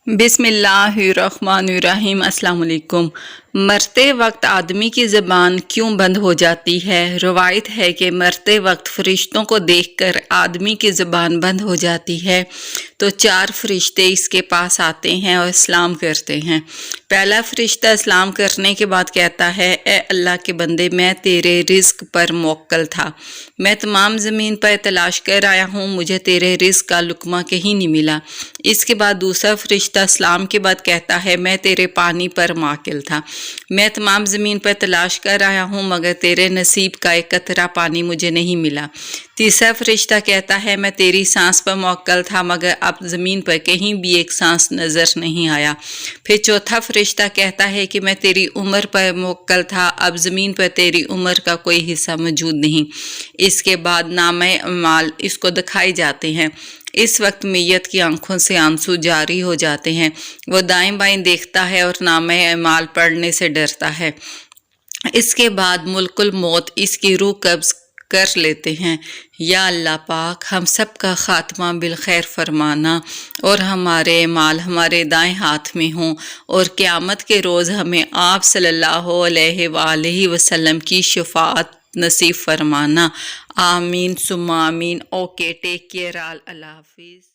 बिस्मिल्लाहिर्रहमानिर्रहीम। अस्सलाम वालेकुम। मरते वक्त आदमी की ज़बान क्यों बंद हो जाती है? रवायत है कि मरते वक्त फ़रिश्तों को देखकर आदमी की ज़बान बंद हो जाती है तो 4 फरिश्ते इसके पास आते हैं और सलाम करते हैं। पहला फरिश्ता सलाम करने के बाद कहता है, ए अल्लाह के बंदे, मैं तेरे रिज़्क पर मोक्कल था। मैं तमाम ज़मीन पर तलाश कर आया हूँ, मुझे तेरे रिज़्क का लुकमा कहीं नहीं मिला। इसके बाद दूसरा फरिश्ता सलाम के बाद कहता है, मैं तेरे पानी पर माकिल था। मैं तमाम ज़मीन पर तलाश कर आया हूँ मगर तेरे नसीब का एक कतरा पानी मुझे नहीं मिला। तीसरा फरिश्ता कहता है, मैं तेरी सांस पर मोक्कल था मगर अब ज़मीन पर कहीं भी एक सांस नज़र नहीं आया। फिर चौथा फरिश्ता कहता है कि मैं तेरी उम्र पर मोक्कल था, अब ज़मीन पर तेरी उम्र का कोई हिस्सा मौजूद नहीं। इसके बाद नामे अमाल इसको दिखाए जाते हैं। इस वक्त मैयत की आंखों से आंसू जारी हो जाते हैं। वो दाएं बाएं देखता है और नामे अमाल पढ़ने से डरता है। इसके बाद मुल्कुल मौत इसकी रूह कब्ज़ कर लेते हैं। या अल्लाह पाक, हम सब का ख़ात्मा बिलखैर फरमाना और हमारे अमाल हमारे दाएं हाथ में हों और क़यामत के रोज़ हमें आप सल्लल्लाहु अलैहि वसल्लम की शफ़ाअत नसीब फरमाना। आमीन सुम्मा आमीन। ओके, टेक केयर, अल्लाह हाफिज़।